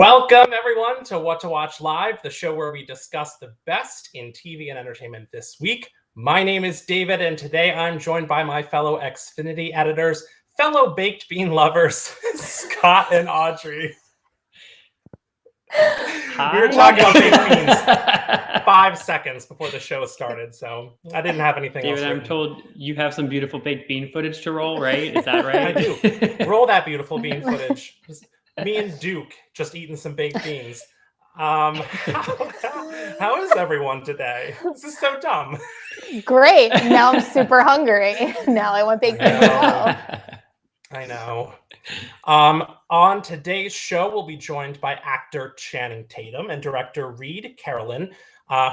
Welcome, everyone, to What to Watch Live, the show where we discuss the best in TV and entertainment this week. My name is David, and today I'm joined by my fellow Xfinity editors, fellow baked bean lovers, Scott and Audrey. Hi. We were talking about baked beans 5 seconds before the show started, so I didn't have anything David, else. I'm told you have some beautiful baked bean footage to roll, right? Is that right? I do. Roll that beautiful bean footage. Me and Duke just eating some baked beans. How is everyone today? This is so dumb. Great. Now I'm super hungry. Now I want baked beans as well. I know. On today's show, we'll be joined by actor Channing Tatum and director Reed Carolyn,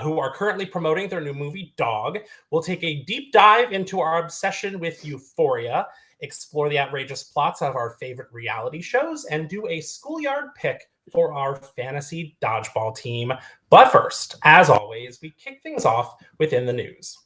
who are currently promoting their new movie, Dog. We'll take a deep dive into our obsession with Euphoria, explore the outrageous plots of our favorite reality shows, and do a schoolyard pick for our fantasy dodgeball team. But first, as always, we kick things off within the news.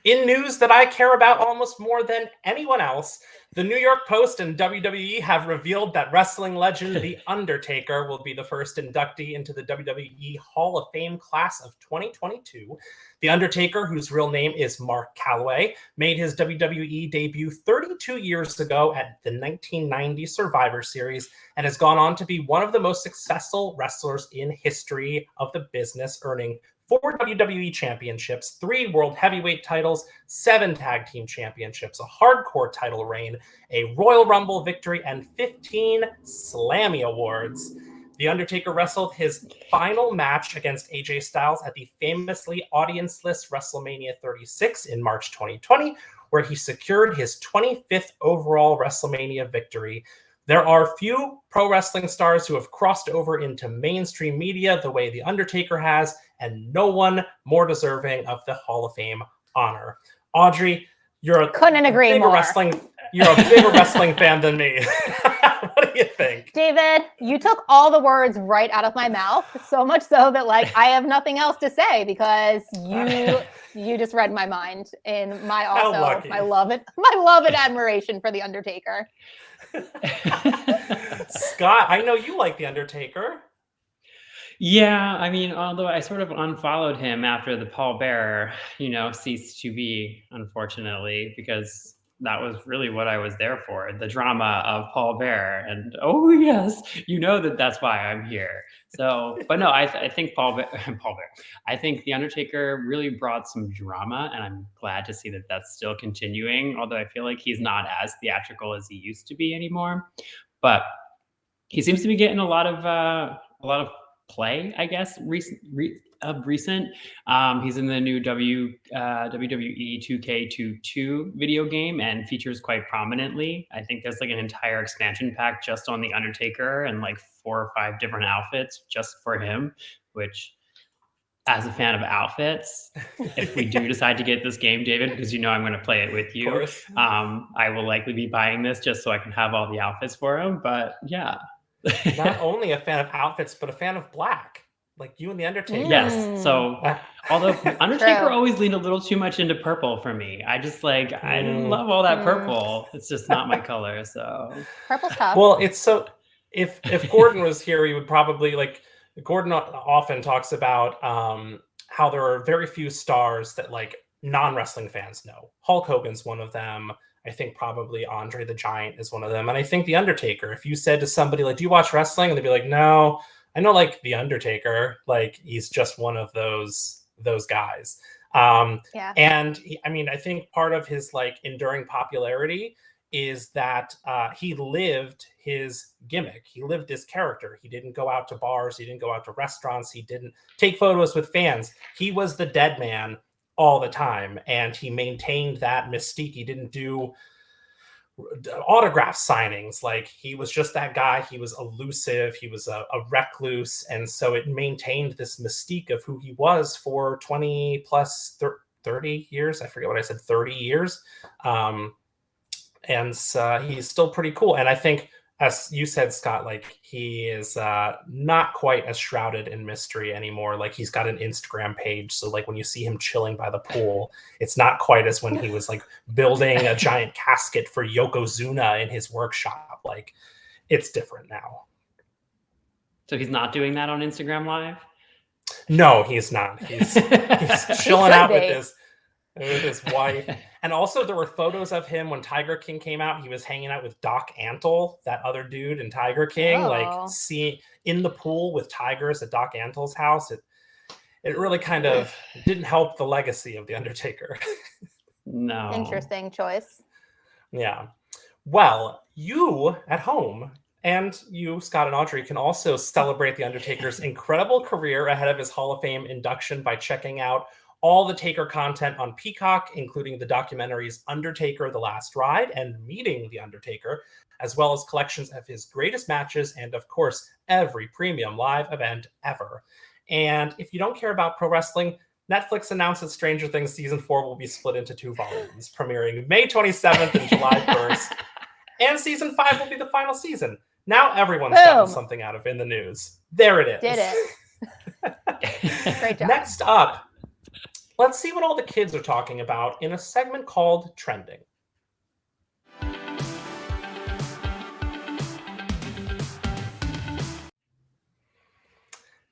In news that I care about almost more than anyone else, the New York Post and WWE have revealed that wrestling legend The Undertaker will be the first inductee into the WWE Hall of Fame class of 2022. The Undertaker, whose real name is Mark Calloway, made his WWE debut 32 years ago at the 1990 Survivor Series and has gone on to be one of the most successful wrestlers in history of the business, earning 4 WWE championships, 3 world heavyweight titles, 7 tag team championships, a hardcore title reign, a Royal Rumble victory, and 15 Slammy Awards. The Undertaker wrestled his final match against AJ Styles at the famously audience-less WrestleMania 36 in March 2020, where he secured his 25th overall WrestleMania victory. There are few pro wrestling stars who have crossed over into mainstream media the way The Undertaker has, and no one more deserving of the Hall of Fame honor. Audrey, you're a bigger wrestling fan than me. What do you think? David, you took all the words right out of my mouth, so much so that I have nothing else to say because you just read my mind in my love and admiration for The Undertaker. Scott, I know you like The Undertaker. Yeah, I mean, although I sort of unfollowed him after the Paul Bearer, ceased to be, unfortunately, because that was really what I was there for, the drama of Paul Bearer. And, oh, yes, that's why I'm here. So, but no, I think Paul Bearer, I think The Undertaker really brought some drama, and I'm glad to see that that's still continuing, although I feel like he's not as theatrical as he used to be anymore. But he seems to be getting a lot of play, I guess, recent. He's in the new WWE 2K22 video game and features quite prominently. I think there's an entire expansion pack just on The Undertaker and 4 or 5 different outfits just for him, which, as a fan of outfits, if we do decide to get this game, David, because I'm going to play it with you, I will likely be buying this just so I can have all the outfits for him. But yeah. Not only a fan of outfits, but a fan of black, like you and The Undertaker. Yes. So, although Undertaker always leaned a little too much into purple for me, I just I didn't love all that purple. It's just not my color. So purple's tough. Well, it's so if Gordon was here, he would probably Gordon often talks about how there are very few stars that non-wrestling fans know. Hulk Hogan's one of them. I think probably Andre the Giant is one of them. And I think The Undertaker, if you said to somebody, do you watch wrestling? And they'd be like, no, I know The Undertaker. He's just one of those guys. Yeah. And I think part of his enduring popularity is that he lived his gimmick. He lived his character. He didn't go out to bars. He didn't go out to restaurants. He didn't take photos with fans. He was the dead man all the time, and he maintained that mystique. He didn't do autograph signings. He was just that guy. He was elusive. He was a recluse, and so it maintained this mystique of who he was for 20 plus 30 years. I forget what I said, 30 years. And so he's still pretty cool. And I think as you said, Scott, like he is not quite as shrouded in mystery anymore. Like he's got an Instagram page. So like when you see him chilling by the pool, it's not quite as when he was like building a giant casket for Yokozuna in his workshop. Like it's different now. So he's not doing that on Instagram Live? No, he's not. He's chilling out with his wife. And also there were photos of him when Tiger King came out. He was hanging out with Doc Antle, that other dude in Tiger King, like in the pool with tigers at Doc Antle's house. It really kind of didn't help the legacy of The Undertaker. No. Interesting choice. Yeah. Well, you at home and you, Scott and Audrey, can also celebrate The Undertaker's incredible career ahead of his Hall of Fame induction by checking out all the Taker content on Peacock, including the documentaries Undertaker: The Last Ride and Meeting the Undertaker, as well as collections of his greatest matches and, of course, every premium live event ever. And if you don't care about pro wrestling, Netflix announced that Stranger Things Season 4 will be split into 2 volumes, premiering May 27th and July 1st. And Season 5 will be the final season. Now everyone's gotten something out of in the news. There it is. Did it. Great job. Next up, let's see what all the kids are talking about in a segment called Trending.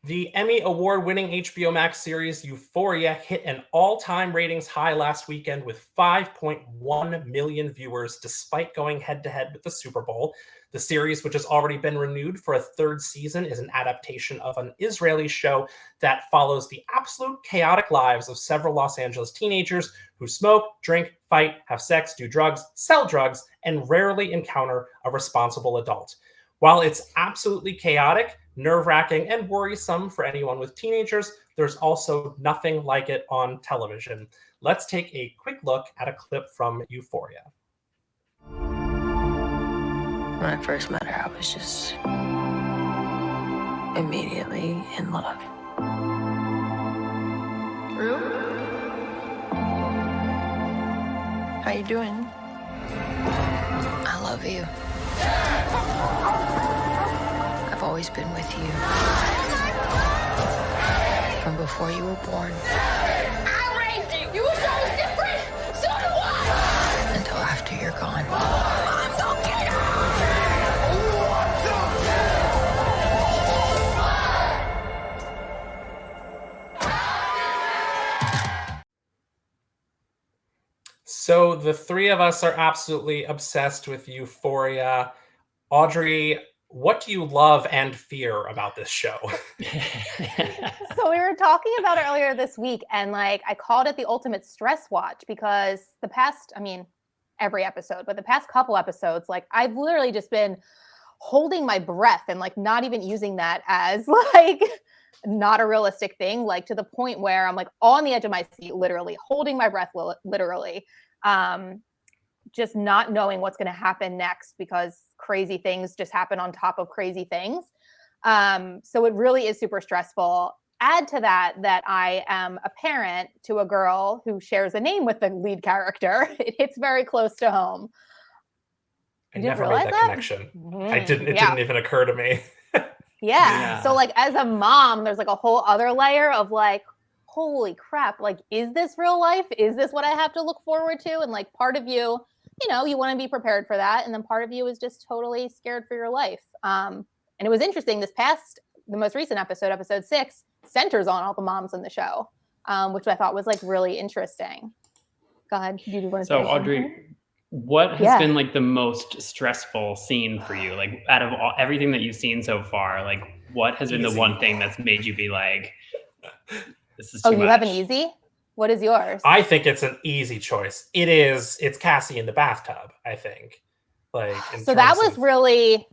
The Emmy Award-winning HBO Max series Euphoria hit an all-time ratings high last weekend with 5.1 million viewers, despite going head-to-head with the Super Bowl. The series, which has already been renewed for a 3rd season, is an adaptation of an Israeli show that follows the absolute chaotic lives of several Los Angeles teenagers who smoke, drink, fight, have sex, do drugs, sell drugs, and rarely encounter a responsible adult. While it's absolutely chaotic, nerve-wracking, and worrisome for anyone with teenagers, there's also nothing like it on television. Let's take a quick look at a clip from Euphoria. When I first met her, I was just immediately in love. Rue? How you doing? I love you. I've always been with you. From before you were born. I raised you! You were so different! So do I! Until after you're gone. I'm gonna get her! So the three of us are absolutely obsessed with Euphoria. Audrey, what do you love and fear about this show? So we were talking about it earlier this week, and like I called it the ultimate stress watch because the past, every episode, but the past couple episodes, like I've literally just been holding my breath and like not even using that as like not a realistic thing, like to the point where I'm like on the edge of my seat, literally holding my breath, literally. Just not knowing what's going to happen next because crazy things just happen on top of crazy things. So it really is super stressful. Add to that I am a parent to a girl who shares a name with the lead character. It hits very close to home. I never made that connection. It didn't even occur to me. Yeah. So like as a mom, there's like a whole other layer of like, holy crap, like, is this real life? Is this what I have to look forward to? And like part of you, you want to be prepared for that. And then part of you is just totally scared for your life. And it was interesting the most recent episode 6, centers on all the moms in the show, which I thought was like really interesting. Go ahead. Do you want to say something? Audrey, what has been like the most stressful scene for you? Like out of everything that you've seen so far, like what has been the one thing that's made you be like, this is too much? Have an easy? What is yours? I think it's an easy choice. It's Cassie in the bathtub, I think. Like, so that was really,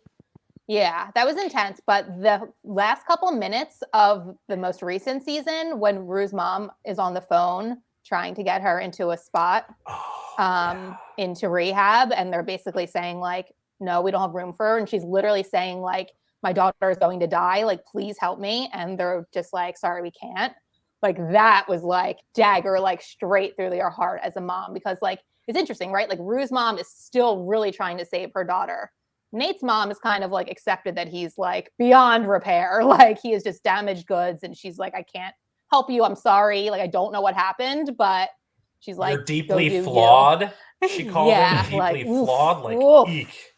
that was intense. But the last couple minutes of the most recent season, when Rue's mom is on the phone trying to get her into a spot, into rehab, and they're basically saying like, no, we don't have room for her. And she's literally saying like, my daughter is going to die. Like, please help me. And they're just like, sorry, we can't. Like that was like dagger, like straight through your heart as a mom, because like, it's interesting, right? Like Rue's mom is still really trying to save her daughter. Nate's mom is kind of like accepted that he's like beyond repair. Like he is just damaged goods. And she's like, I can't help you. I'm sorry. Like, I don't know what happened, but she's like, you're deeply flawed. She called him deeply like, flawed. Like, oof. eek.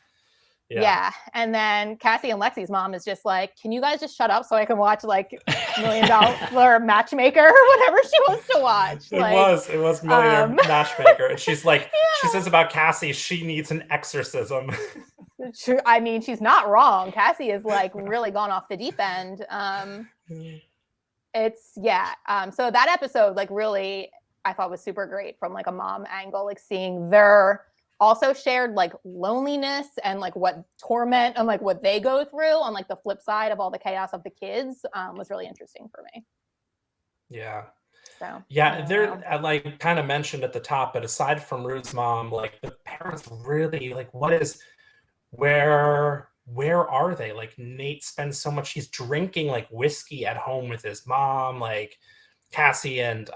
Yeah. And then Cassie and Lexi's mom is just like, can you guys just shut up so I can watch like $1 Million Matchmaker or whatever she wants to watch? It was Millionaire Matchmaker. And she's like, she says about Cassie, she needs an exorcism. True. I mean, she's not wrong. Cassie is like really gone off the deep end. So that episode, like really, I thought was super great from like a mom angle, like seeing their also shared like loneliness and like what torment and like what they go through on like the flip side of all the chaos of the kids was really interesting for me. Yeah. So they're like kind of mentioned at the top, but aside from Ruth's mom, like the parents really like where are they? Like Nate spends so much, he's drinking like whiskey at home with his mom. Like Cassie and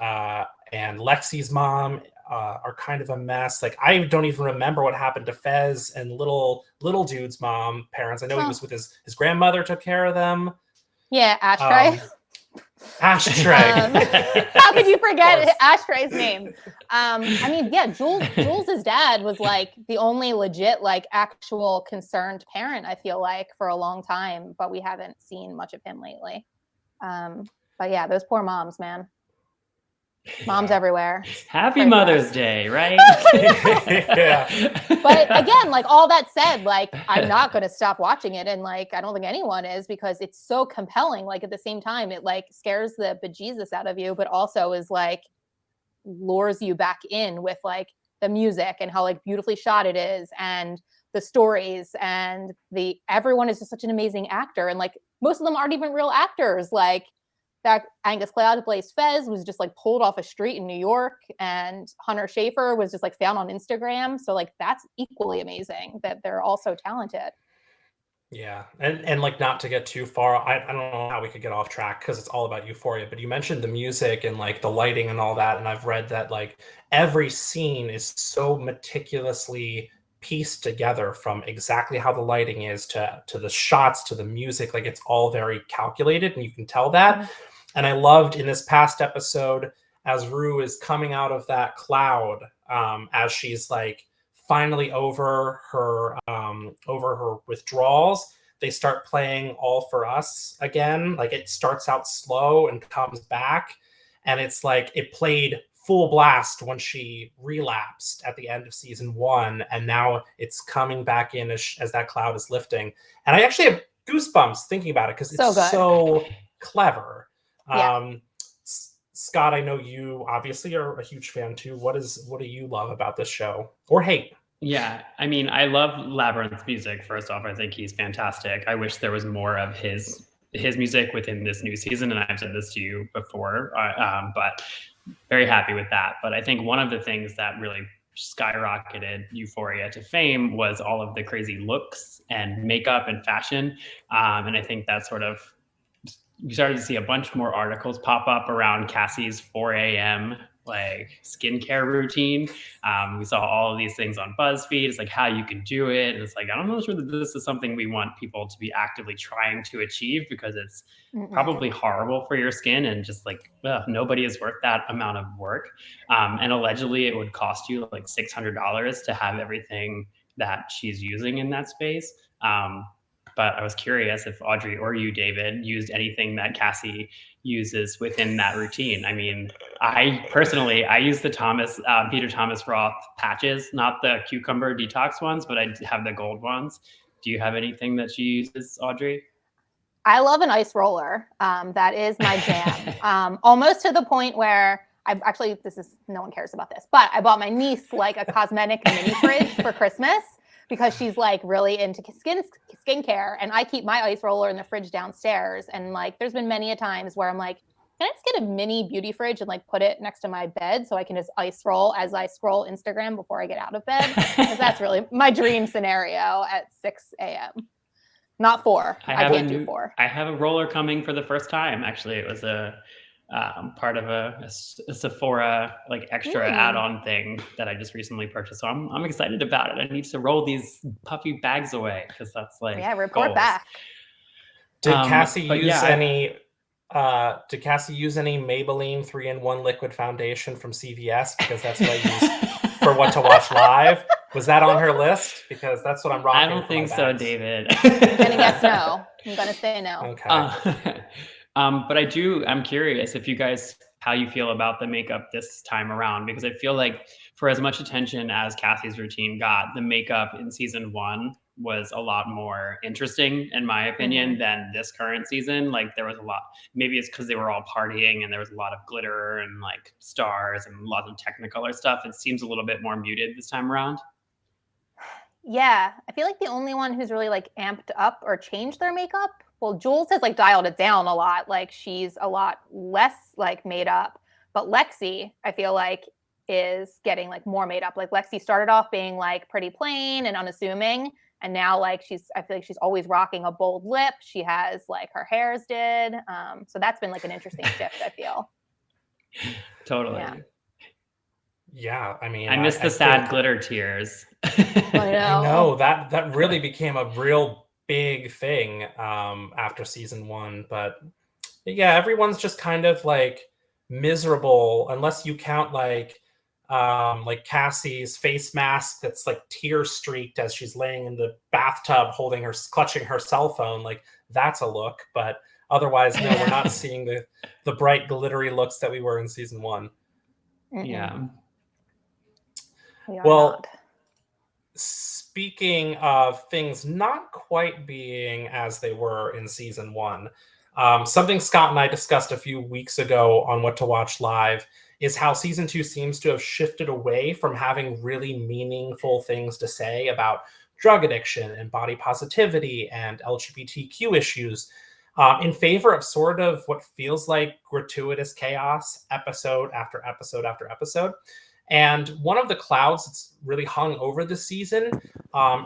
Lexi's mom are kind of a mess. Like I don't even remember what happened to Fez and little dude's parents. I know he was with his grandmother, took care of them. Yeah, Ashtray. How could you forget Ashtray's name? I mean, yeah, Jules's dad was like the only legit, like actual concerned parent, I feel like, for a long time, but we haven't seen much of him lately. But yeah, those poor moms, man. Moms everywhere. Happy Mother's Day, right? Yeah. But again, like all that said, like I'm not going to stop watching it. And like, I don't think anyone is, because it's so compelling. Like at the same time, it like scares the bejesus out of you, but also is like lures you back in with like the music and how like beautifully shot it is and the stories and everyone is just such an amazing actor. And like most of them aren't even real actors. Like that Angus Cloud who plays Fez was just like pulled off a street in New York, and Hunter Schafer was just like found on Instagram. So like that's equally amazing that they're all so talented. Yeah, and like not to get too far, I don't know how we could get off track because it's all about Euphoria, but you mentioned the music and like the lighting and all that, and I've read that like every scene is so meticulously pieced together, from exactly how the lighting is to the shots to the music. Like it's all very calculated, and you can tell that. Mm-hmm. And I loved in this past episode, as Rue is coming out of that cloud, as she's like finally over her withdrawals, they start playing All For Us again. Like it starts out slow and comes back, and it's like it played full blast when she relapsed at the end of season 1, and now it's coming back in as that cloud is lifting. And I actually have goosebumps thinking about it because it's so clever. Yeah. Scott, I know you obviously are a huge fan too. What do you love about this show, or hate? Yeah, I mean, I love Labyrinth's music. First off, I think he's fantastic. I wish there was more of his music within this new season, and I've said this to you before, but very happy with that. But I think one of the things that really skyrocketed Euphoria to fame was all of the crazy looks and makeup and fashion, and I think that sort of you started to see a bunch more articles pop up around Cassie's 4 a.m. like skincare routine. We saw all of these things on BuzzFeed. It's like how you can do it. And it's like, I'm not sure that this is something we want people to be actively trying to achieve, because it's probably horrible for your skin, and just like nobody is worth that amount of work. And allegedly it would cost you like $600 to have everything that she's using in that space. But I was curious if Audrey or you, David, used anything that Cassie uses within that routine. I mean, I use the Peter Thomas Roth patches, not the cucumber detox ones, but I have the gold ones. Do you have anything that she uses, Audrey? I love an ice roller. That is my jam. Almost to the point where no one cares about this, but I bought my niece like a cosmetic mini fridge for Christmas, because she's like really into skincare, and I keep my ice roller in the fridge downstairs. And like, there's been many a times where I'm like, can I just get a mini beauty fridge and like put it next to my bed so I can just ice roll as I scroll Instagram before I get out of bed? Because that's really my dream scenario at 6 a.m. Not 4. I can't do 4. I have a roller coming for the first time. Actually, it was a part of a Sephora like extra add-on thing that I just recently purchased. So I'm excited about it. I need to roll these puffy bags away because that's like report goals. back. Did Cassie use any? Did Cassie use any Maybelline 3-in-1 liquid foundation from CVS? Because that's what I use for What to Watch Live. Was that on her list? Because that's what I'm rocking. I don't think so, David. I'm gonna guess no. I'm gonna say no. Okay. But I'm curious if you guys, how you feel about the makeup this time around, because I feel like for as much attention as Cassie's routine got, the makeup in season 1 was a lot more interesting, in my opinion, than this current season. Like there was a lot, maybe it's because they were all partying and there was a lot of glitter and like stars and lots of Technicolor stuff. It seems a little bit more muted this time around. Yeah, I feel like the only one who's really like amped up or changed their makeup, well, Jules has like dialed it down a lot. Like she's a lot less like made up, but Lexi, I feel like, is getting like more made up. Like Lexi started off being like pretty plain and unassuming, and now like I feel like she's always rocking a bold lip. She has like her hairs did. So that's been like an interesting shift, I feel. Totally. Yeah, I mean, I miss the sad glitter tears. I know that really became a real big thing after season 1. But yeah, everyone's just kind of like miserable unless you count like Cassie's face mask that's like tear streaked as she's laying in the bathtub clutching her cell phone. Like that's a look, but otherwise, no, we're not seeing the bright glittery looks that we were in season 1. Yeah. Well, speaking of things not quite being as they were in season 1, something Scott and I discussed a few weeks ago on What to Watch Live is how season 2 seems to have shifted away from having really meaningful things to say about drug addiction and body positivity and LGBTQ issues in favor of sort of what feels like gratuitous chaos episode after episode after episode. And one of the clouds that's really hung over the season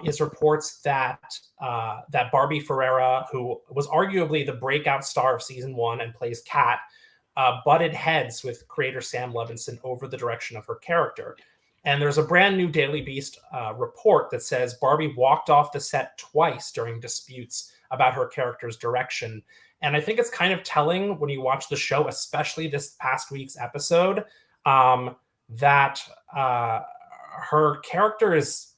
is reports that that Barbie Ferreira, who was arguably the breakout star of season 1 and plays Kat, butted heads with creator Sam Levinson over the direction of her character. And there's a brand new Daily Beast report that says Barbie walked off the set twice during disputes about her character's direction. And I think it's kind of telling when you watch the show, especially this past week's episode, that her character is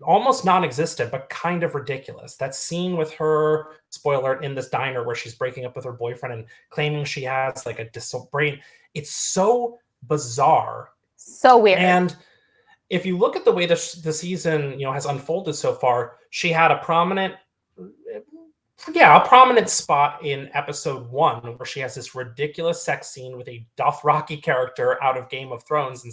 almost non-existent, but kind of ridiculous. That scene with her, spoiler, in this diner where she's breaking up with her boyfriend and claiming she has like a brain. It's so bizarre. So weird. And if you look at the way the season, has unfolded so far, she had a prominent spot in episode 1 where she has this ridiculous sex scene with a Dothraki character out of Game of Thrones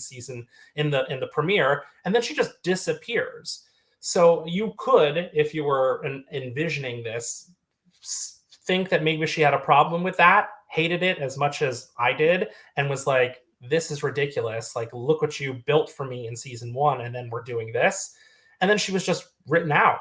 in the premiere, and then she just disappears. So you could, if you were envisioning this, think that maybe she had a problem with that, hated it as much as I did, and was like, this is ridiculous. Like, look what you built for me in season 1, and then we're doing this. And then she was just written out.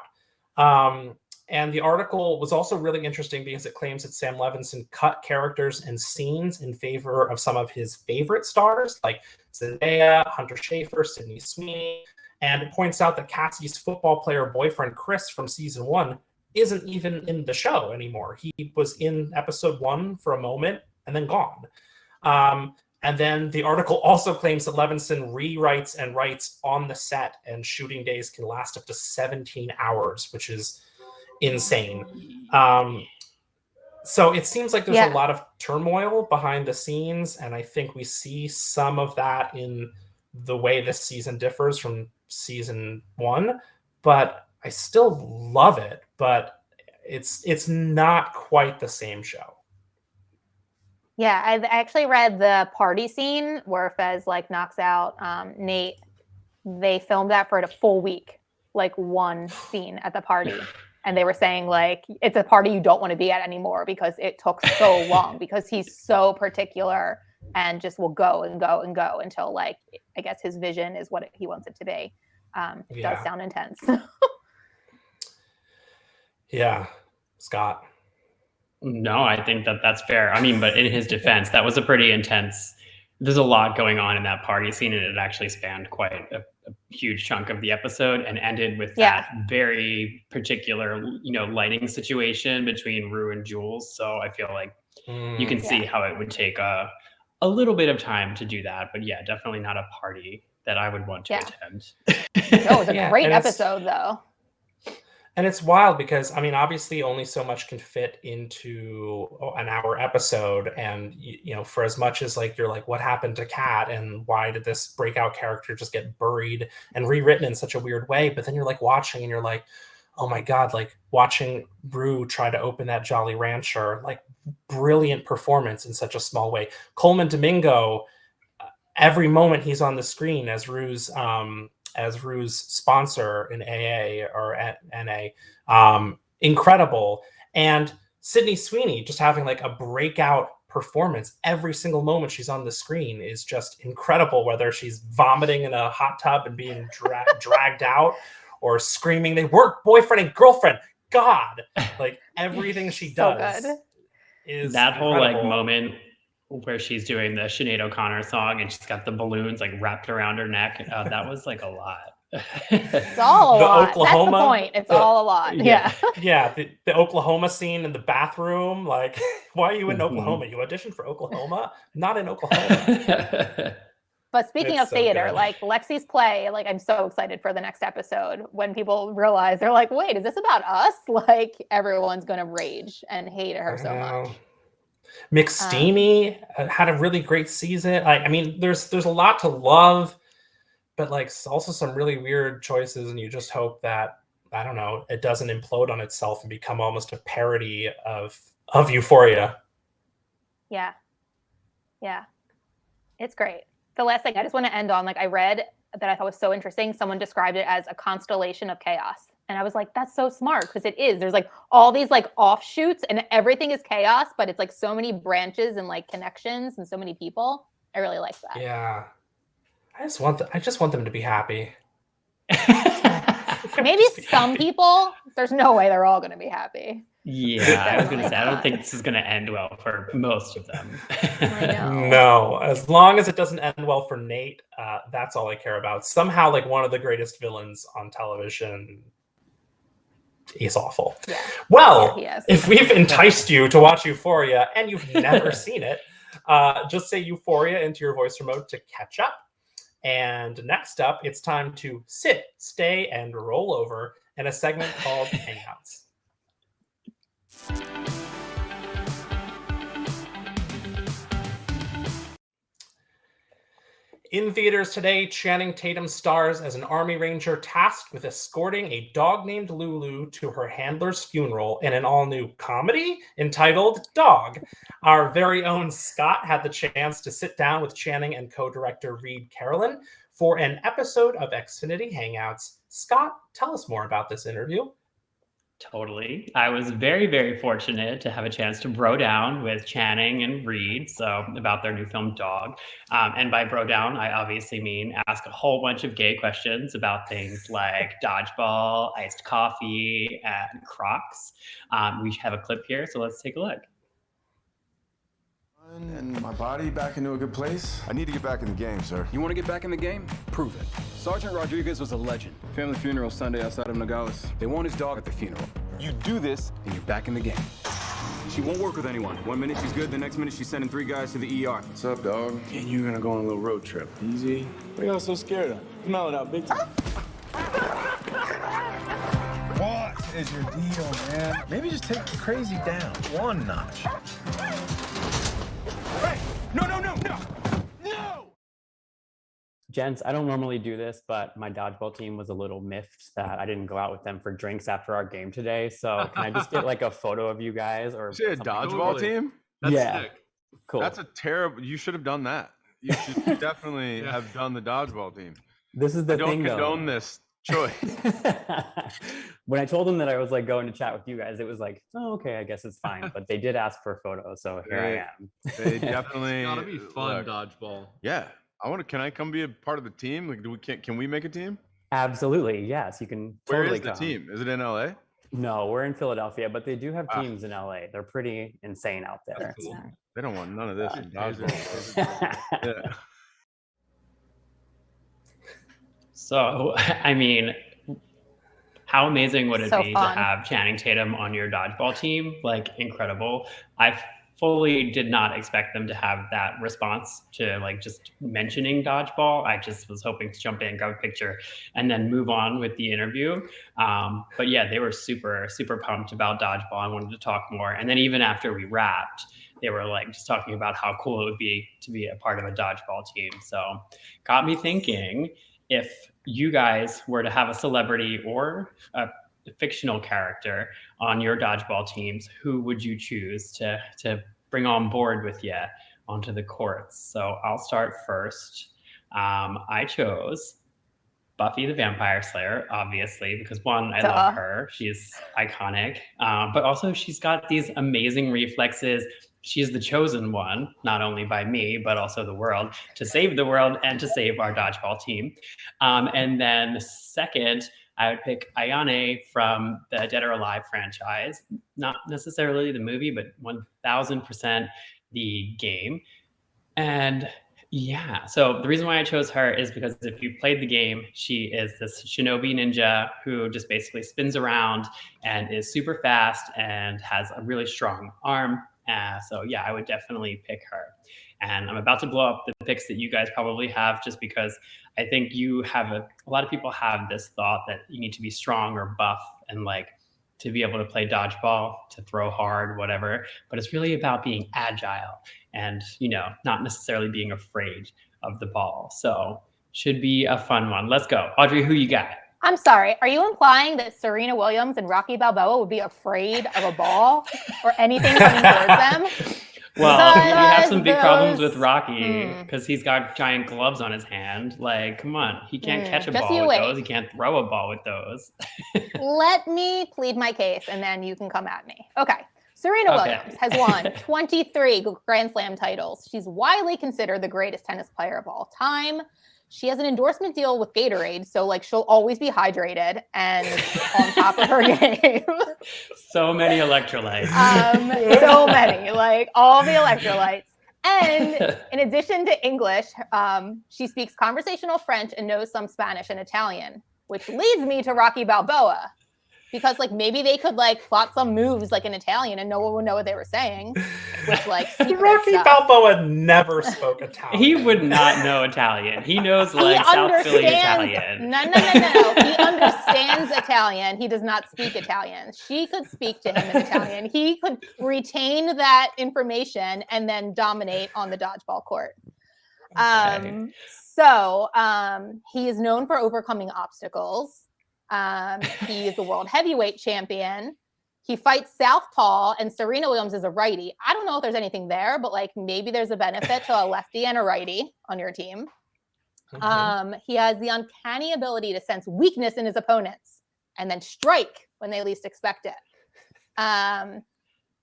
And the article was also really interesting because it claims that Sam Levinson cut characters and scenes in favor of some of his favorite stars, like Zendaya, Hunter Schafer, Sydney Sweeney. And it points out that Cassie's football player boyfriend, Chris, from season 1, isn't even in the show anymore. He was in episode 1 for a moment and then gone. And then the article also claims that Levinson rewrites and writes on the set, and shooting days can last up to 17 hours, which is insane. So it seems like there's a lot of turmoil behind the scenes, and I think we see some of that in the way this season differs from season 1, but I still love it, but it's not quite the same show. Yeah, I actually read the party scene where Fez like knocks out Nate. They filmed that for a full week, like one scene at the party. And they were saying like, it's a party you don't want to be at anymore because it took so long, because he's so particular and just will go and go and go until like, I guess his vision is what he wants it to be. It does sound intense. Yeah. Scott. No, I think that that's fair. I mean, but in his defense, that was a pretty intense. There's a lot going on in that party scene, and it actually spanned quite a huge chunk of the episode and ended with that very particular, lighting situation between Rue and Jules. So I feel like you can see how it would take a little bit of time to do that. But yeah, definitely not a party that I would want to attend. No, it was a great episode, though. And it's wild because, I mean, obviously only so much can fit into an hour episode. And, for as much as you're like, what happened to Kat and why did this breakout character just get buried and rewritten in such a weird way? But then you're watching and you're like, oh my God, watching Rue try to open that Jolly Rancher, brilliant performance in such a small way. Coleman Domingo, every moment he's on the screen as Rue's sponsor in AA or NA, incredible. And Sydney Sweeney just having a breakout performance every single moment she's on the screen is just incredible, whether she's vomiting in a hot tub and being dragged out or screaming, they weren't boyfriend and girlfriend. God, everything she does is that incredible. whole moment where she's doing the Sinead O'Connor song and she's got the balloons wrapped around her neck. That was a lot. It's all a lot. Oklahoma, that's the point. It's all a lot. Yeah. The Oklahoma scene in the bathroom. Why are you in Oklahoma? You auditioned for Oklahoma? Not in Oklahoma. But speaking of theater, Lexi's play, I'm so excited for the next episode when people realize they're like, wait, is this about us? Everyone's going to rage and hate her so much. McSteamy had a really great season. I mean, there's a lot to love, but also some really weird choices, and you just hope that, I don't know, it doesn't implode on itself and become almost a parody of Euphoria. Yeah. It's great. The last thing I just want to end on, I read that I thought was so interesting. Someone described it as a constellation of chaos. And I was like, that's so smart, because it is. There's all these offshoots and everything is chaos, but it's so many branches and connections and so many people. I really like that. Yeah. I just want them to be happy. Maybe some people, there's no way they're all going to be happy. Yeah, I was going to say, I don't think this is going to end well for most of them. I know. No, as long as it doesn't end well for Nate, that's all I care about. Somehow, one of the greatest villains on television, he's awful. Yeah. Well, Yeah, if we've enticed you to watch Euphoria and you've never seen it, just say Euphoria into your voice remote to catch up. And next up, it's time to sit, stay, and roll over in a segment called Hangouts. In theaters today, Channing Tatum stars as an Army Ranger tasked with escorting a dog named Lulu to her handler's funeral in an all-new comedy entitled Dog. Our very own Scott had the chance to sit down with Channing and co-director Reed Carolyn for an episode of Xfinity Hangouts. Scott, tell us more about this interview. Totally. I was very, very fortunate to have a chance to bro down with Channing and Reed, about their new film Dog. And by bro down, I obviously mean ask a whole bunch of gay questions about things like dodgeball, iced coffee, and Crocs. We have a clip here, so let's take a look. And my body back into a good place? I need to get back in the game, sir. You want to get back in the game? Prove it. Sergeant Rodriguez was a legend. Family funeral Sunday outside of Nogales. They want his dog at the funeral. You do this, and you're back in the game. She won't work with anyone. 1 minute she's good, the next minute she's sending 3 guys to the ER. What's up, dog? And you're gonna go on a little road trip. Easy. What are y'all so scared of? Smell it out, big time. What is your deal, man? Maybe just take the crazy down 1 notch. Hey! No! Gents, I don't normally do this, but my dodgeball team was a little miffed that I didn't go out with them for drinks after our game today. So can I just get a photo of you guys? Or you say a dodgeball team? That's sick. Cool. That's a terrible. You should have done that. You should definitely have done the dodgeball team. This is the thing, though. I don't condone this choice. When I told them that I was going to chat with you guys, it was oh, okay, I guess it's fine. But they did ask for a photo, so here I am. They definitely. It's gotta be fun, dodgeball. Yeah, Can I come be a part of the team? Can we make a team? Absolutely, yes. You can. Totally Where is the team? Is it in LA? No, we're in Philadelphia, but they do have teams in LA. They're pretty insane out there. Cool. They don't want none of this in dodgeball. Yeah. So, I mean, how amazing would it So be fun. to have Channing Tatum on your dodgeball team? Like, incredible. I fully did not expect them to have that response to like just mentioning dodgeball. I just was hoping to jump in, grab a picture, and then move on with the interview. But yeah, they were super, super pumped about dodgeball. I wanted to talk more. And then even after we wrapped, they were like just talking about how cool it would be to be a part of a dodgeball team. So got me thinking, if you guys were to have a celebrity or a fictional character on your dodgeball teams, who would you choose to bring on board with you onto the courts? So I'll start first. I chose Buffy the Vampire Slayer, obviously, because one, I love her. She's iconic. But also she's got these amazing reflexes. She's the chosen one, not only by me, but also the world, to save the world and to save our dodgeball team. And then second, I would pick Ayane from the Dead or Alive franchise. Not necessarily the movie, but 1000% the game. And yeah, so the reason why I chose her is because if you've played the game, she is this shinobi ninja who just basically spins around and is super fast and has a really strong arm. So yeah, I would definitely pick her. And I'm about to blow up the picks that you guys probably have, just because I think you have a lot of people have this thought that you need to be strong or buff and like to be able to play dodgeball, to throw hard, whatever. But it's really about being agile and, you know, not necessarily being afraid of the ball. So should be a fun one. Let's go. Audrey, who you got? I'm sorry. Are you implying that Serena Williams and Rocky Balboa would be afraid of a ball or anything coming towards them? Well, we have some big problems with Rocky because he's got giant gloves on his hand. Like, come on. He can't catch a ball with those. He can't throw a ball with those. Let me plead my case, and then you can come at me. Okay. Serena Williams has won 23 Grand Slam titles. She's widely considered the greatest tennis player of all time. She has an endorsement deal with Gatorade, so like she'll always be hydrated and on top of her game. So many electrolytes. So many, like all the electrolytes. And in addition to English, she speaks conversational French and knows some Spanish and Italian, which leads me to Rocky Balboa. Because like maybe they could like plot some moves like in Italian and no one would know what they were saying. Which like Rocky Balboa never spoke Italian. He would not know Italian. He knows like South Philly Italian. No. He understands Italian. He does not speak Italian. She could speak to him in Italian. He could retain that information and then dominate on the dodgeball court. Okay. So he is known for overcoming obstacles. He is the world heavyweight champion. He fights southpaw, and Serena Williams is a righty. I don't know if there's anything there, but like maybe there's a benefit to a lefty and a righty on your team. Okay. He has the uncanny ability to sense weakness in his opponents and then strike when they least expect it.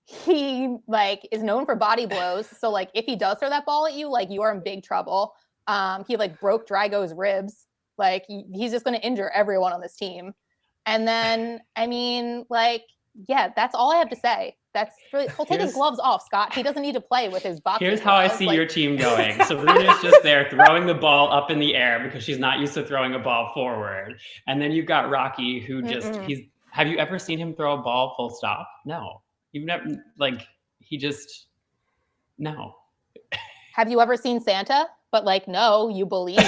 He like is known for body blows. So like if he does throw that ball at you, like you are in big trouble. He like broke Drago's ribs. Like he's just going to injure everyone on this team. And then, I mean, like, yeah, that's all I have to say. That's really, he'll take his gloves off, Scott. He doesn't need to play with his boxing Here's how I see your team going. Serena's just there throwing the ball up in the air because she's not used to throwing a ball forward. And then you've got Rocky who just, have you ever seen him throw a ball full stop? No. You've never, like, he just, no. Have you ever seen Santa? But like, no, you believe.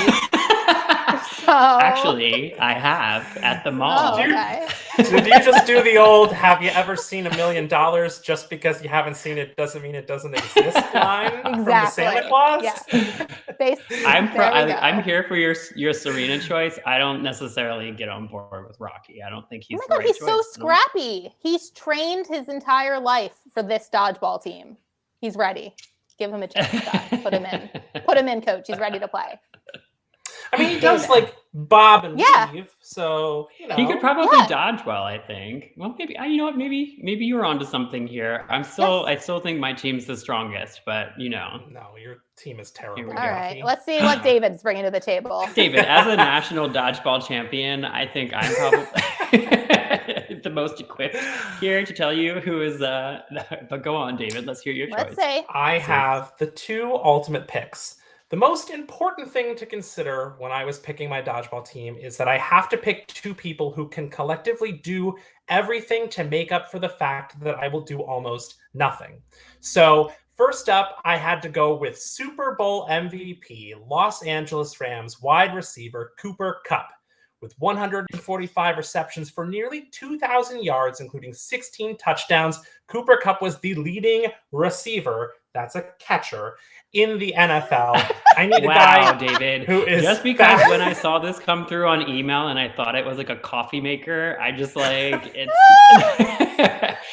So... Actually, I have at the mall. Oh, okay. Did you just do the old "Have you ever seen $1 million? Just because you haven't seen it doesn't mean it doesn't exist" line from the Santa Claus? Yeah. I'm here for your Serena choice. I don't necessarily get on board with Rocky. I don't think he's. Oh my God, he's so scrappy. He's trained his entire life for this dodgeball team. He's ready. Give him a chance, Scott. Put him in. Put him in, coach. He's ready to play. I mean, he does like bob and weave, so you know. He could probably dodge well, I think. Well, maybe you know what? Maybe you were onto something here. I still think my team's the strongest, but you know. No, your team is terrible. All right, let's see what David's bringing to the table. David, as a national dodgeball champion, I think I'm probably the most equipped here to tell you who is. But go on, David. Let's hear your choice. Let's say I have the two ultimate picks. The most important thing to consider when I was picking my dodgeball team is that I have to pick two people who can collectively do everything to make up for the fact that I will do almost nothing. So first up, I had to go with Super Bowl MVP, Los Angeles Rams wide receiver Cooper Kupp. With 145 receptions for nearly 2,000 yards, including 16 touchdowns, Cooper Kupp was the leading receiver, that's a catcher, in the NFL. I need a guy, David, who is just because when I saw this come through on email and I thought it was like a coffee maker, I just like it's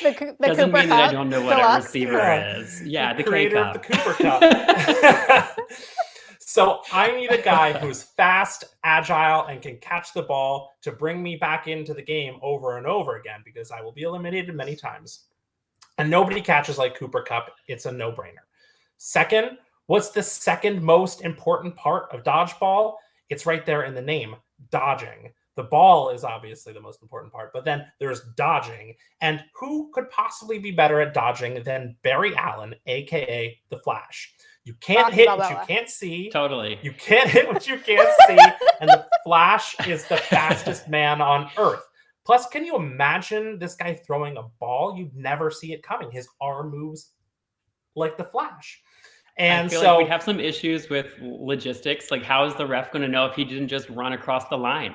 the doesn't Cooper mean that I Kupp don't know what deluxe. a receiver is. Yeah, the creator K-Cup. of the Cooper Cup. So I need a guy who's fast, agile, and can catch the ball to bring me back into the game over and over again, because I will be eliminated many times. And nobody catches like Cooper Kupp. It's a no-brainer. Second, what's the second most important part of dodgeball? It's right there in the name, dodging. The ball is obviously the most important part, but then there's dodging. And who could possibly be better at dodging than Barry Allen, a.k.a. The Flash? You can't hit what you can't see. Totally. You can't hit what you can't see. And the Flash is the fastest man on Earth. Plus, can you imagine this guy throwing a ball? You'd never see it coming. His arm moves like the Flash. And I feel so like we'd have some issues with logistics. Like, how is the ref going to know if he didn't just run across the line?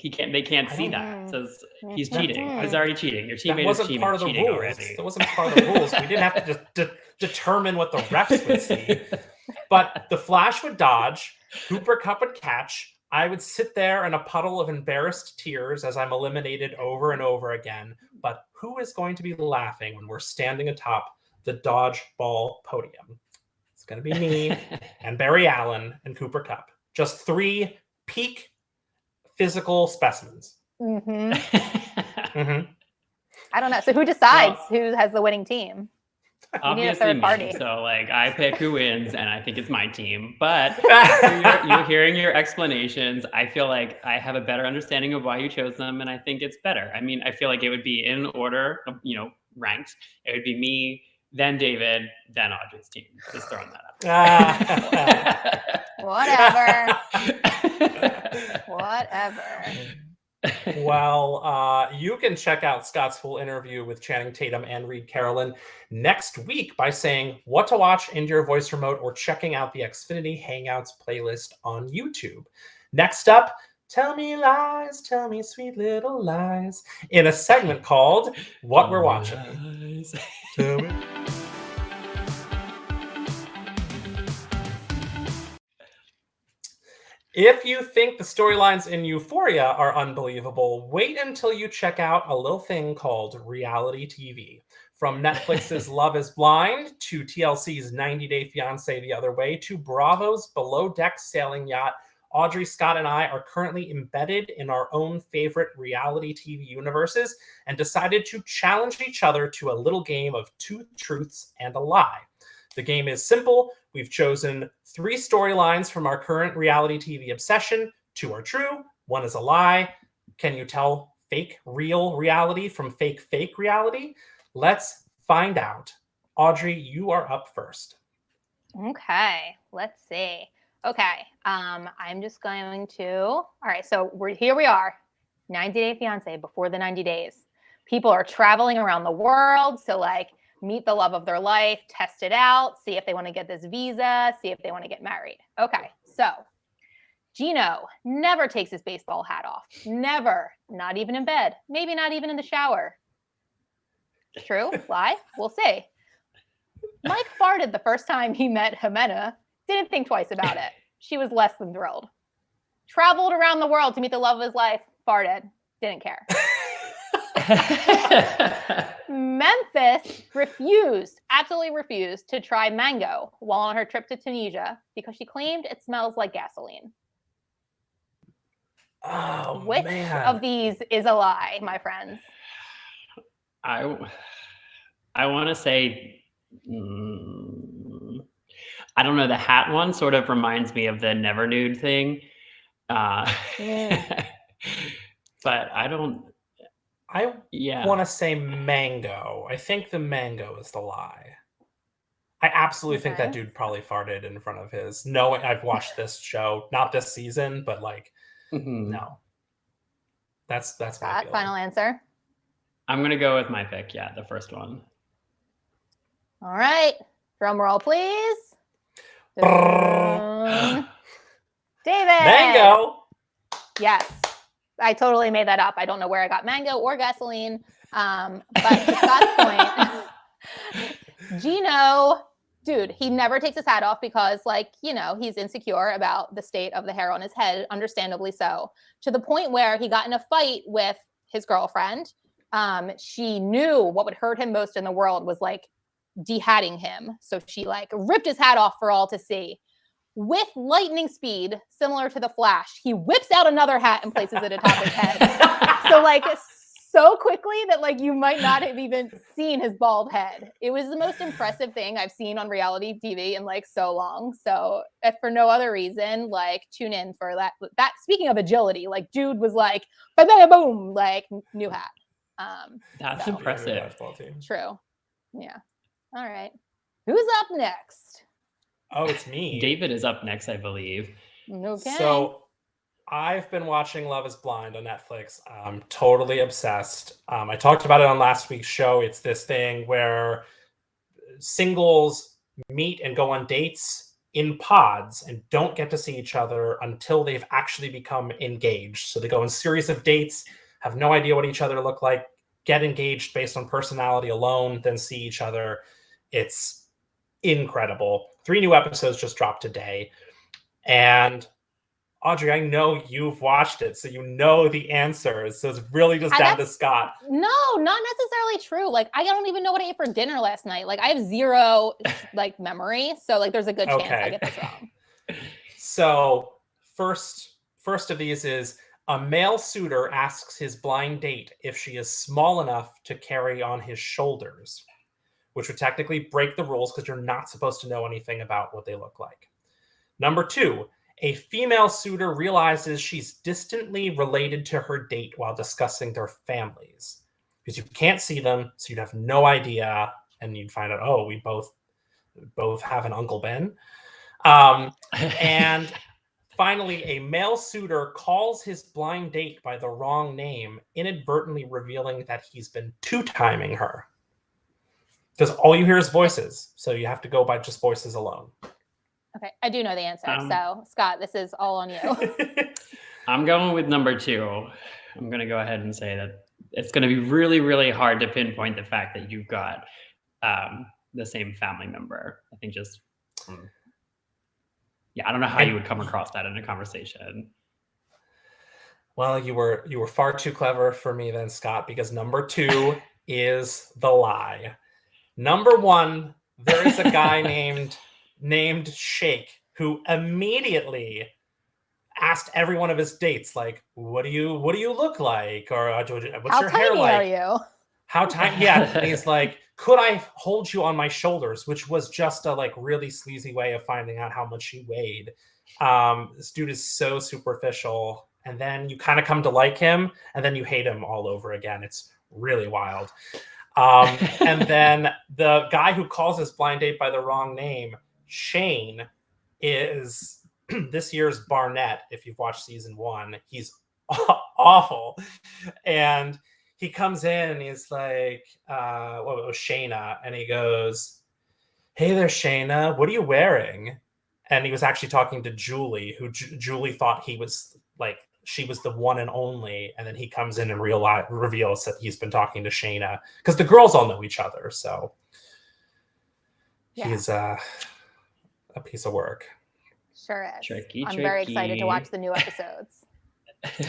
They can't see that. It says he's cheating. He's already cheating. Your teammate is cheating, part of the cheating rules. already. That wasn't part of the rules. We didn't have to determine what the refs would see. But the Flash would dodge, Cooper Kupp would catch. I would sit there in a puddle of embarrassed tears as I'm eliminated over and over again. But who is going to be laughing when we're standing atop the dodgeball podium? It's going to be me and Barry Allen and Cooper Kupp. Just three peak physical specimens. Mm-hmm. I don't know. So who decides who has the winning team? Obviously me. So like I pick who wins, and I think it's my team. But you're hearing your explanations, I feel like I have a better understanding of why you chose them, and I think it's better. I mean, I feel like it would be in order, ranked. It would be me, then David, then Audrey's team. Just throwing that Whatever. Whatever. Well, you can check out Scott's full interview with Channing Tatum and Reed Carolyn next week by saying what to watch into your voice remote or checking out the Xfinity Hangouts playlist on YouTube. Next up, tell me lies, tell me sweet little lies, in a segment called What We're Watching. Tell me. If you think the storylines in Euphoria are unbelievable, wait until you check out a little thing called reality TV. From Netflix's Love is Blind to TLC's 90 Day Fiancé the Other Way to Bravo's Below Deck Sailing Yacht, Audrey, Scott, and I are currently embedded in our own favorite reality TV universes and decided to challenge each other to a little game of two truths and a lie. The game is simple. We've chosen 3 storylines from our current reality TV obsession. 2 are true, 1 is a lie. Can you tell fake real reality from fake reality? Let's find out. Audrey, you are up first. Okay, let's see. Okay, I'm just going to. All right, so here we are, 90 Day Fiancé, before the 90 days. People are traveling around the world, so like meet the love of their life, test it out, see if they want to get this visa, see if they want to get married. Okay, so Gino never takes his baseball hat off. Never. Not even in bed. Maybe not even in the shower. True? Lie? We'll see. Mike farted the first time he met Jimena. Didn't think twice about it. She was less than thrilled. Traveled around the world to meet the love of his life. Farted. Didn't care. Memphis absolutely refused to try mango while on her trip to Tunisia because she claimed it smells like gasoline. Oh, Which man. of these is a lie, my friends? I want to say, I don't know, the hat one sort of reminds me of the never nude thing. But I don't, I want to say mango. I think the mango is the lie. I absolutely think that dude probably farted in front of his. No, I've watched this show, not this season, but like, no. That's my feeling. Final answer. I'm gonna go with my pick. Yeah, the first one. All right, drum roll, please. David. Mango. Yes, I totally made that up. I don't know where I got mango or gasoline. But to Scott's point, Gino, dude, he never takes his hat off because, like, you know, he's insecure about the state of the hair on his head, understandably so. To the point where he got in a fight with his girlfriend. She knew what would hurt him most in the world was like de-hatting him. So she like ripped his hat off for all to see. With lightning speed, similar to the Flash, he whips out another hat and places it atop his head. So like so quickly that like you might not have even seen his bald head. It was the most impressive thing I've seen on reality TV in like so long. So if for no other reason, like tune in for that. Speaking of agility, like dude was like, boom, like new hat. That's impressive. True. Yeah. All right. Who's up next? Oh, it's me. David is up next, I believe. Okay. So I've been watching Love is Blind on Netflix. I'm totally obsessed. I talked about it on last week's show. It's this thing where singles meet and go on dates in pods and don't get to see each other until they've actually become engaged. So they go on series of dates, have no idea what each other look like, get engaged based on personality alone, then see each other. It's incredible. 3 new episodes just dropped today. And Audrey, I know you've watched it, so you know the answers. So it's really just down to Scott. No, not necessarily true. Like, I don't even know what I ate for dinner last night. Like, I have zero like memory. So like there's a good chance I get this wrong. So first of these is a male suitor asks his blind date if she is small enough to carry on his shoulders, which would technically break the rules because you're not supposed to know anything about what they look like. Number 2, a female suitor realizes she's distantly related to her date while discussing their families. Because you can't see them, so you'd have no idea, and you'd find out, oh, we both have an Uncle Ben. And finally, a male suitor calls his blind date by the wrong name, inadvertently revealing that he's been two-timing her. Because all you hear is voices, so you have to go by just voices alone. Okay, I do know the answer. So, Scott, this is all on you. I'm going with number 2. I'm going to go ahead and say that it's going to be really, really hard to pinpoint the fact that you've got the same family member. I think just, I don't know how you would come across that in a conversation. Well, you were far too clever for me then, Scott, because number 2 is the lie. Number 1, there is a guy named Shake who immediately asked every one of his dates, like, what do you look like? Or what's your hair like? How tiny are you? How tiny? Yeah. And he's like, could I hold you on my shoulders? Which was just a like really sleazy way of finding out how much she weighed. This dude is so superficial. And then you kind of come to like him and then you hate him all over again. It's really wild. And then the guy who calls his blind date by the wrong name, Shane, is this year's Barnett. If you've watched season 1, he's awful. And he comes in and he's like, Shayna. And he goes, hey there, Shayna, what are you wearing? And he was actually talking to Julie, who Julie thought he was like, she was the one and only. And then he comes in and reveals that he's been talking to Shayna because the girls all know each other. So he's a piece of work. Sure is. Tricky. I'm very excited to watch the new episodes.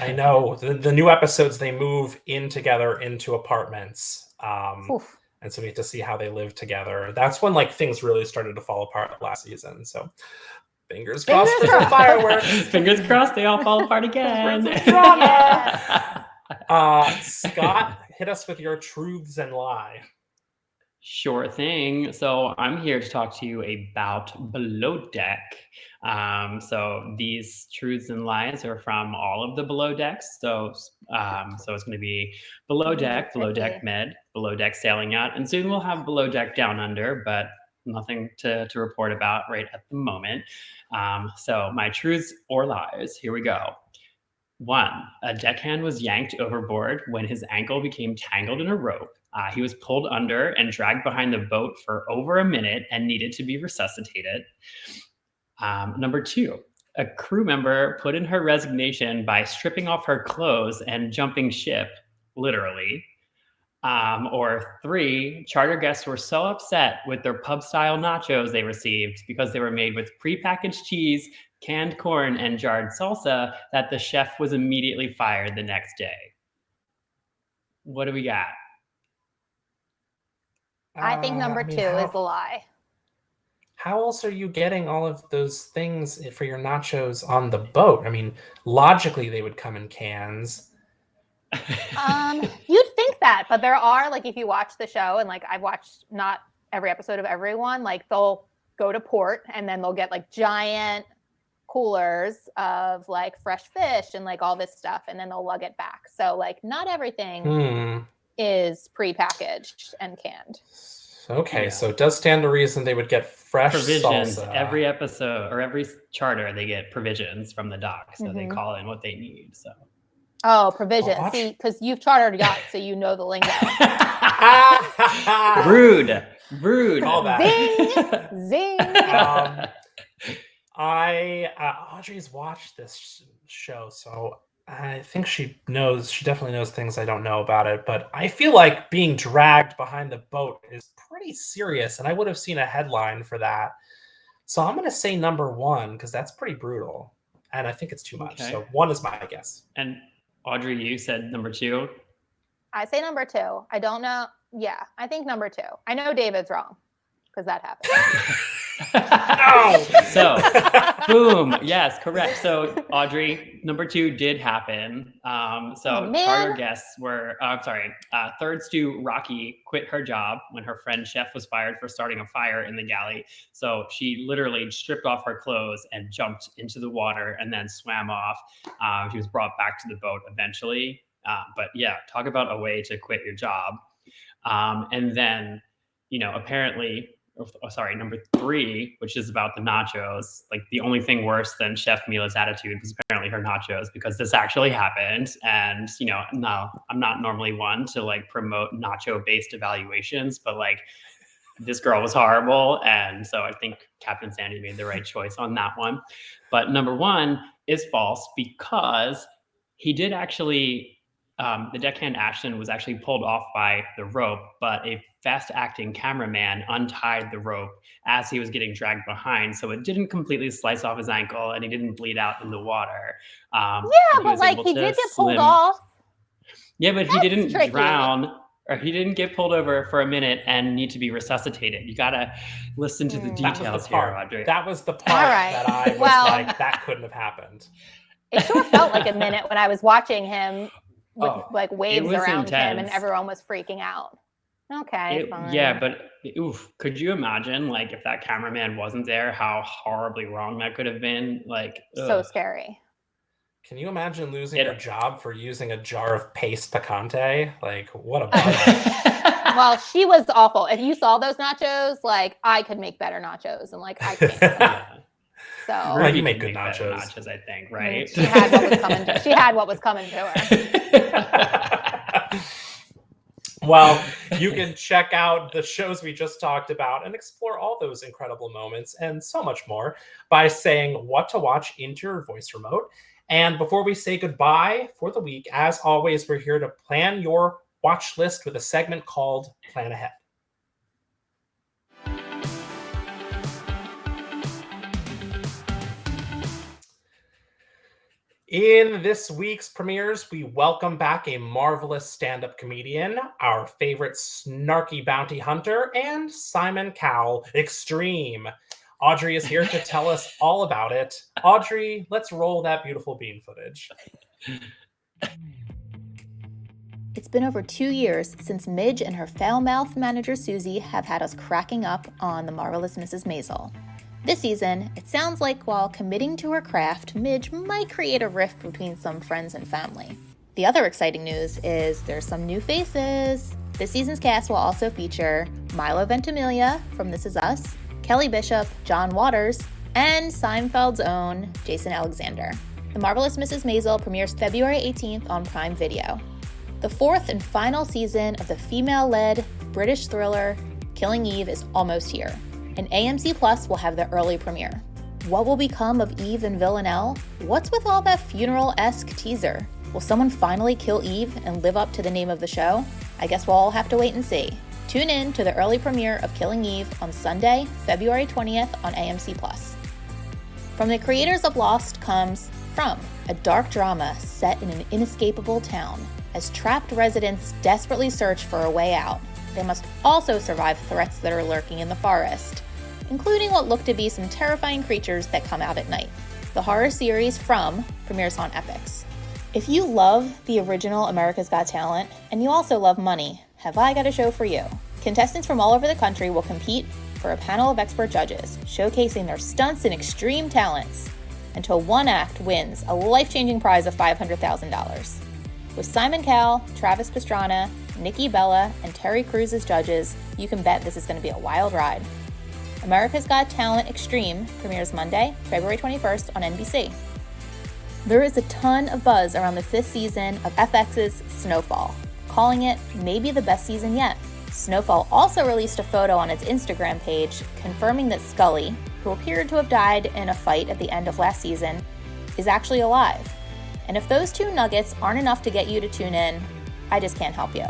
I know. The new episodes, they move in together into apartments. And so we get to see how they live together. That's when like things really started to fall apart last season. So fingers crossed for some fireworks. Fingers crossed they all fall apart again. Scott, hit us with your truths and lie. Sure thing. So I'm here to talk to you about Below Deck. So these truths and lies are from all of the Below Decks. So it's going to be Below Deck, Below Deck Med, Below Deck Sailing Yacht, and soon we'll have Below Deck Down Under, but nothing to report about right at the moment. So my truths or lies, here we go. 1, a deckhand was yanked overboard when his ankle became tangled in a rope. He was pulled under and dragged behind the boat for over a minute and needed to be resuscitated. Number 2, a crew member put in her resignation by stripping off her clothes and jumping ship, literally. Or 3, charter guests were so upset with their pub-style nachos they received because they were made with prepackaged cheese, canned corn, and jarred salsa that the chef was immediately fired the next day. What do we got? I think number 2 is a lie. How else are you getting all of those things for your nachos on the boat? I mean, logically, they would come in cans. You'd think that, but there are, like, if you watch the show, and like I've watched not every episode of everyone, like they'll go to port and then they'll get like giant coolers of like fresh fish and like all this stuff, and then they'll lug it back. So like not everything is prepackaged and canned. Okay, yeah. So it does stand to reason they would get fresh provisions salsa. Every episode or every charter, they get provisions from the dock, so they call in what they need. So, provisions. See, because you've chartered yachts, so you know the lingo. Rude. Call that. Zing. Audrey's watched this show, so I think she definitely knows things I don't know about it, but I feel like being dragged behind the boat is pretty serious, and I would have seen a headline for that. So I'm going to say number 1, because that's pretty brutal, and I think it's too much. Okay. So 1 is my guess. And Audrey, you said number 2? I say number 2. I don't know. Yeah, I think number 2. I know David's wrong, because that happened. No! So, boom. Yes, correct. So, Audrey, number 2 did happen. Charter guests were, third stew Rocky quit her job when her friend Chef was fired for starting a fire in the galley. So she literally stripped off her clothes and jumped into the water and then swam off. She was brought back to the boat eventually. But yeah, talk about a way to quit your job. And then, apparently, number 3, which is about the nachos. Like the only thing worse than Chef Mila's attitude was apparently her nachos, because this actually happened. And, no, I'm not normally one to like promote nacho-based evaluations, but like this girl was horrible. And so I think Captain Sandy made the right choice on that one. But number 1 is false, because he did actually, the deckhand action was actually pulled off by the rope, but a fast-acting cameraman untied the rope as he was getting dragged behind, so it didn't completely slice off his ankle, and he didn't bleed out in the water. But like he did get pulled off. Yeah, but he didn't drown, or he didn't get pulled over for a minute and need to be resuscitated. You gotta listen to the details here, Audrey. That was the part that I was like, that couldn't have happened. It sure felt like a minute when I was watching him with like waves around intense. him and everyone was freaking out. Okay, fine. Yeah, but could you imagine like if that cameraman wasn't there, how horribly wrong that could have been? Like so scary. Can you imagine losing your job for using a jar of paste picante? Like, what a bummer. Well, she was awful. If you saw those nachos, like I could make better nachos, and like I can't. So you make good nachos, I think, right? She had what was coming. She had what was coming to her. Well, you can check out the shows we just talked about and explore all those incredible moments and so much more by saying what to watch into your voice remote. And before we say goodbye for the week, as always, we're here to plan your watch list with a segment called Plan Ahead. In this week's premieres, we welcome back a marvelous stand-up comedian, our favorite snarky bounty hunter, and Simon Cowell Extreme. Audrey is here to tell us all about it. Audrey, let's roll that beautiful bean footage. It's been over 2 years since Midge and her foul-mouthed manager Susie have had us cracking up on The Marvelous Mrs. Maisel. This season, it sounds like while committing to her craft, Midge might create a rift between some friends and family. The other exciting news is there's some new faces. This season's cast will also feature Milo Ventimiglia from This Is Us, Kelly Bishop, John Waters, and Seinfeld's own Jason Alexander. The Marvelous Mrs. Maisel premieres February 18th on Prime Video. The fourth and final season of the female-led British thriller Killing Eve is almost here, and AMC Plus will have the early premiere. What will become of Eve and Villanelle? What's with all that funeral-esque teaser? Will someone finally kill Eve and live up to the name of the show? I guess we'll all have to wait and see. Tune in to the early premiere of Killing Eve on Sunday, February 20th on AMC Plus. From the creators of Lost comes From, a dark drama set in an inescapable town. As trapped residents desperately search for a way out, they must also survive threats that are lurking in the forest, including what look to be some terrifying creatures that come out at night. The horror series From premieres on Epix. If you love the original America's Got Talent, and you also love money, have I got a show for you. Contestants from all over the country will compete for a panel of expert judges, showcasing their stunts and extreme talents, until one act wins a life-changing prize of $500,000. With Simon Cowell, Travis Pastrana, Nikki Bella, and Terry Crews as judges, you can bet this is going to be a wild ride. America's Got Talent Extreme premieres Monday, February 21st on NBC. There is a ton of buzz around the 5th season of FX's Snowfall, calling it maybe the best season yet. Snowfall also released a photo on its Instagram page confirming that Scully, who appeared to have died in a fight at the end of last season, is actually alive. And if those two nuggets aren't enough to get you to tune in, I just can't help you.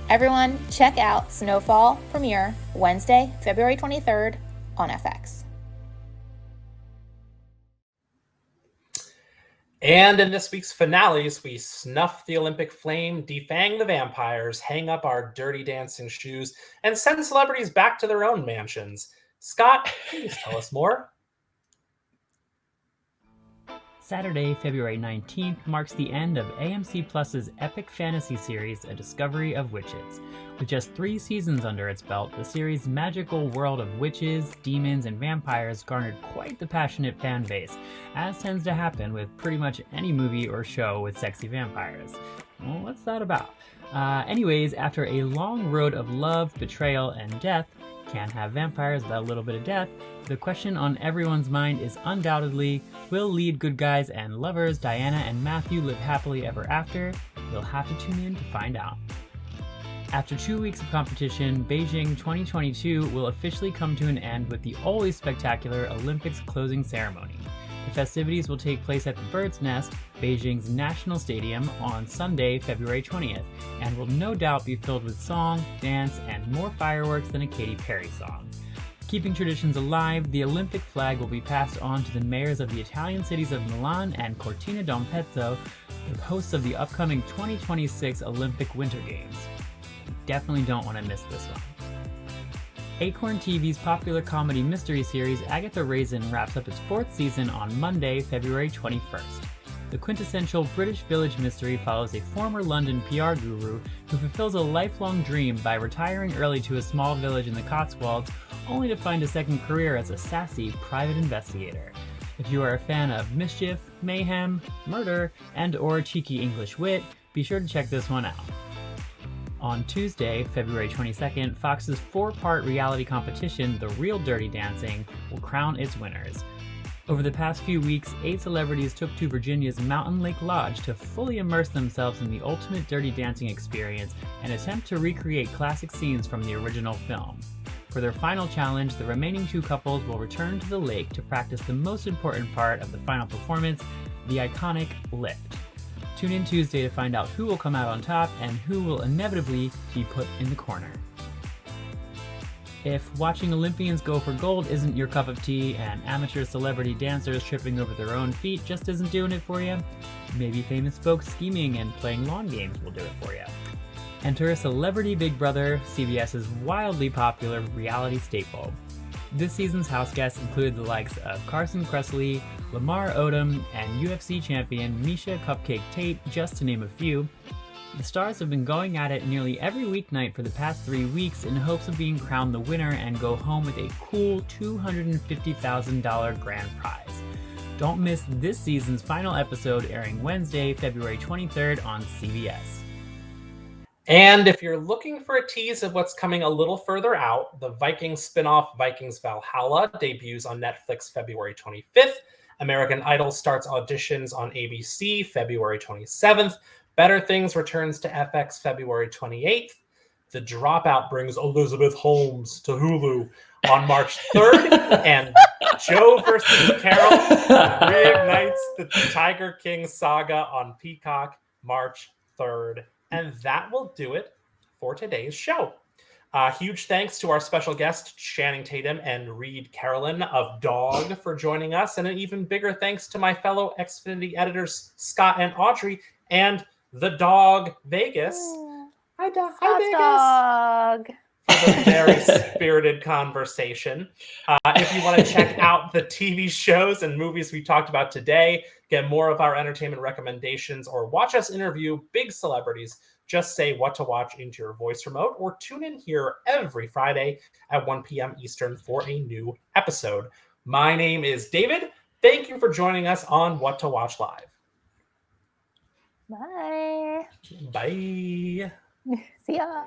Everyone, check out Snowfall premiere Wednesday, February 23rd on FX. And in this week's finales, we snuff the Olympic flame, defang the vampires, hang up our dirty dancing shoes, and send celebrities back to their own mansions. Scott, please tell us more. Saturday, February 19th marks the end of AMC Plus's epic fantasy series, A Discovery of Witches. With just 3 seasons under its belt, the series' magical world of witches, demons, and vampires garnered quite the passionate fan base, as tends to happen with pretty much any movie or show with sexy vampires. Well, what's that about? Anyways, after a long road of love, betrayal, and death, can't have vampires without a little bit of death, the question on everyone's mind is undoubtedly, will lead good guys and lovers Diana and Matthew live happily ever after? You'll have to tune in to find out. After 2 weeks of competition, Beijing 2022 will officially come to an end with the always spectacular Olympics closing ceremony. The festivities will take place at the Bird's Nest, Beijing's national stadium, on Sunday, February 20th, and will no doubt be filled with song, dance, and more fireworks than a Katy Perry song. Keeping traditions alive, the Olympic flag will be passed on to the mayors of the Italian cities of Milan and Cortina d'Ampezzo, the hosts of the upcoming 2026 Olympic Winter Games. You definitely don't want to miss this one. Acorn TV's popular comedy mystery series Agatha Raisin wraps up its 4th season on Monday, February 21st. The quintessential British village mystery follows a former London PR guru who fulfills a lifelong dream by retiring early to a small village in the Cotswolds, only to find a second career as a sassy private investigator. If you are a fan of mischief, mayhem, murder, and/or cheeky English wit, be sure to check this one out. On Tuesday, February 22nd, Fox's 4-part reality competition, The Real Dirty Dancing, will crown its winners. Over the past few weeks, 8 celebrities took to Virginia's Mountain Lake Lodge to fully immerse themselves in the ultimate dirty dancing experience and attempt to recreate classic scenes from the original film. For their final challenge, the remaining 2 couples will return to the lake to practice the most important part of the final performance, the iconic lift. Tune in Tuesday to find out who will come out on top and who will inevitably be put in the corner. If watching Olympians go for gold isn't your cup of tea and amateur celebrity dancers tripping over their own feet just isn't doing it for you, maybe famous folks scheming and playing lawn games will do it for you. Enter Celebrity Big Brother, CBS's wildly popular reality staple. This season's house guests included the likes of Carson Kressley, Lamar Odom, and UFC champion Miesha Cupcake Tate, just to name a few. The stars have been going at it nearly every weeknight for the past 3 weeks in hopes of being crowned the winner and go home with a cool $250,000 grand prize. Don't miss this season's final episode airing Wednesday, February 23rd on CBS. And if you're looking for a tease of what's coming a little further out, the Vikings spin-off Vikings Valhalla debuts on Netflix February 25th. American Idol starts auditions on ABC February 27th. Better Things returns to FX February 28th. The Dropout brings Elizabeth Holmes to Hulu on March 3rd. And Joe versus Carol reignites the Tiger King saga on Peacock March 3rd. And that will do it for today's show. Huge thanks to our special guests, Channing Tatum and Reed Carolyn of Dog, for joining us. And an even bigger thanks to my fellow Xfinity editors, Scott and Audrey, and the Dog Vegas. Hi, Vegas. Dog. For the very spirited conversation. If you want to check out the TV shows and movies we talked about today, get more of our entertainment recommendations, or watch us interview big celebrities, just say what to watch into your voice remote, or tune in here every Friday at 1 p.m. Eastern for a new episode. My name is David. Thank you for joining us on What to Watch Live. Bye. Bye. See ya.